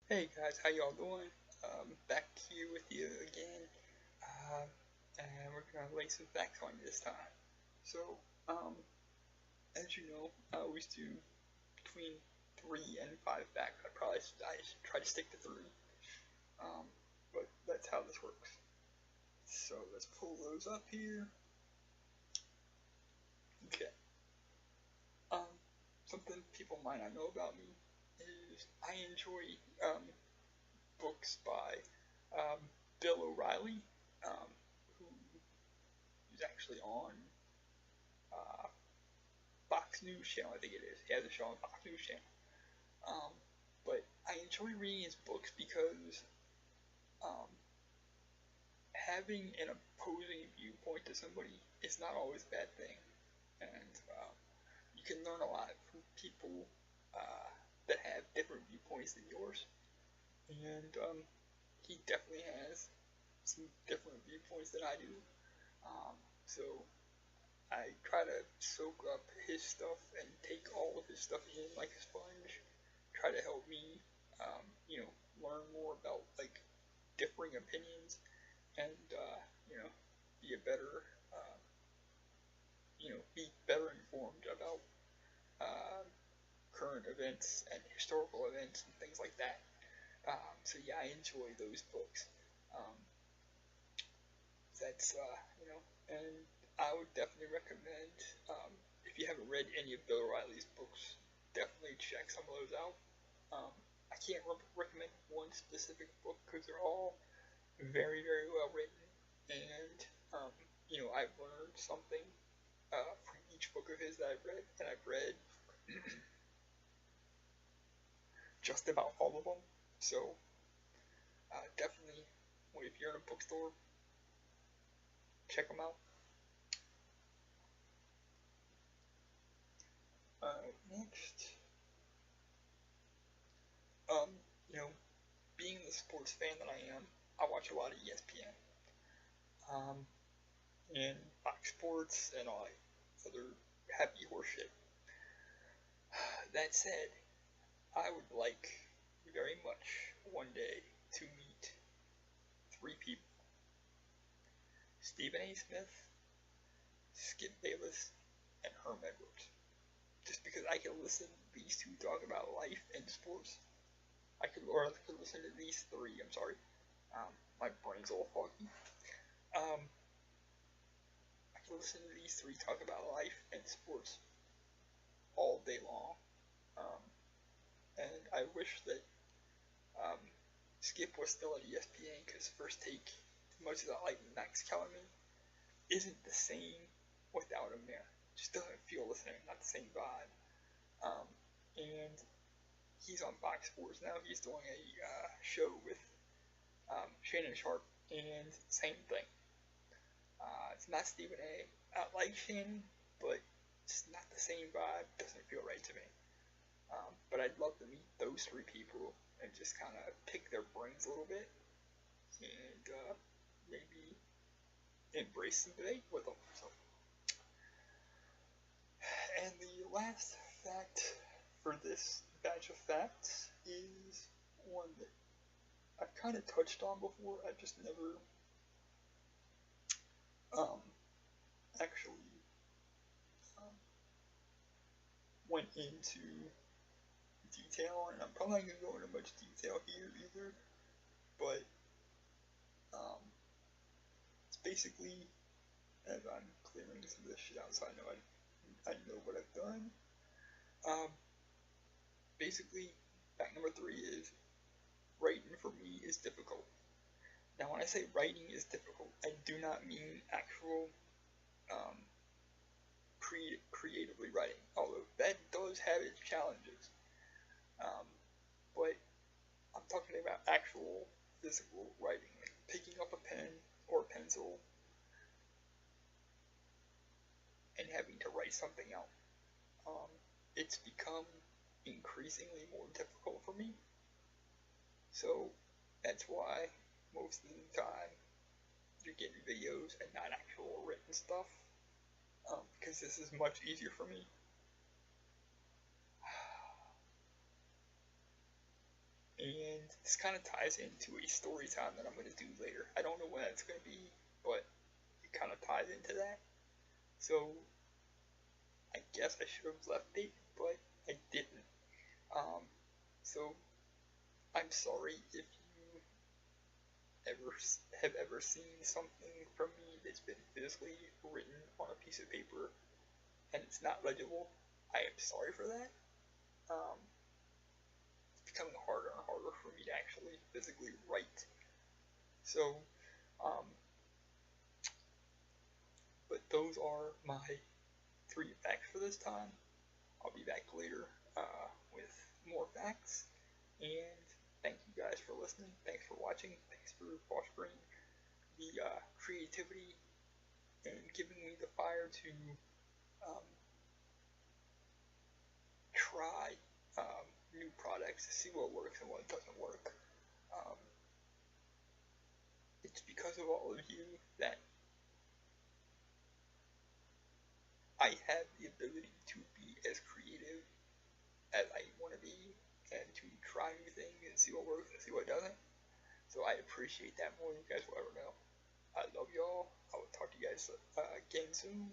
Hey guys, how y'all doing? Back here with you again, uh, and we're gonna lay some facts on you this time. So, um, as you know, I always do between 3 and 5 facts. I should try to stick to three, um, but that's how this works. So let's pull those up here. Okay. Um, Something people might not know about me is I enjoy um, books by um, Bill O'Reilly, um, who is actually on uh, Fox News Channel, I think it is. He has a show on Fox News Channel. Um, but I enjoy reading his books because um, having an opposing viewpoint to somebody is not always a bad thing, and you can learn a lot from people that have different viewpoints than yours. And he definitely has some different viewpoints than I do. So I try to soak up his stuff and take all of his stuff in like a sponge. Try to help me, learn more about like differing opinions and be a better, uh, be better informed about uh, current events and historical events and things like that. So yeah, I enjoy those books. Um, that's and I would definitely recommend if you haven't read any of Bill O'Reilly's books, definitely check some of those out. Um, I can't recommend one specific book because they're all very very well written, and I've learned something from each book of his that I've read, and I've read just about all of them. So definitely, if you're in a bookstore, check them out. Next, um, you know, being the sports fan that I am, I watch a lot of ESPN, and Fox Sports and all other happy horseshit. That said, I would like very much one day to meet three people: Stephen A. Smith, Skip Bayless, and Herm Edwards. Just because I could listen to these two talk about life and sports, I could listen to these three. I'm sorry, my brain's a little foggy. Um, I could listen to these three talk about life and sports all day long. Um, and I wish that um, Skip was still at ESPN because First Take, much as I like Max Kellerman, isn't the same without him there. Just doesn't feel the same, not the same vibe. And he's on Fox Sports now. He's doing a show with Shannon Sharp, and same thing. It's not Stephen A. I like Shannon, but it's not the same vibe. Doesn't feel right to me. But I'd love to meet those three people and just kind of pick their brains a little bit and maybe embrace some debate with them. So, and the last fact for this batch of facts is one that I've kind of touched on before. I've just never um, actually um, went into detail, and I'm probably not going to go into much detail here either. But it's basically, as I'm clearing some of this shit out, so I know what I've done. Um, Basically, fact number three is writing for me is difficult. Now, when I say writing is difficult, I do not mean actual um, creatively writing, although that does have its challenges. Um, but I'm talking about actual physical writing, like picking up a pen or a pencil and having to write something out. Um, it's become increasingly more difficult for me. So that's why most of the time you're getting videos and not actual written stuff. Because this is much easier for me. And And this kind of ties into a story time that I'm going to do later. I don't know when it's going to be, but it kind of ties into that. So I guess I should have left it, but I didn't. So I'm sorry if you have ever seen something from me that's been physically written on a piece of paper and it's not legible. I am sorry for that. It's becoming harder and harder for me to actually physically write. So, um, but those are my 3 facts for this time. I'll be back later with more facts. And thank you guys for listening. Thanks for watching. Thanks for fostering the creativity and giving me the fire to try new products to see what works and what doesn't work. It's because of all of you that I have the ability to be as creative as I want to be and to try new things and see what works and see what doesn't. So I appreciate that more than you guys will ever know. I love y'all. I will talk to you guys again soon.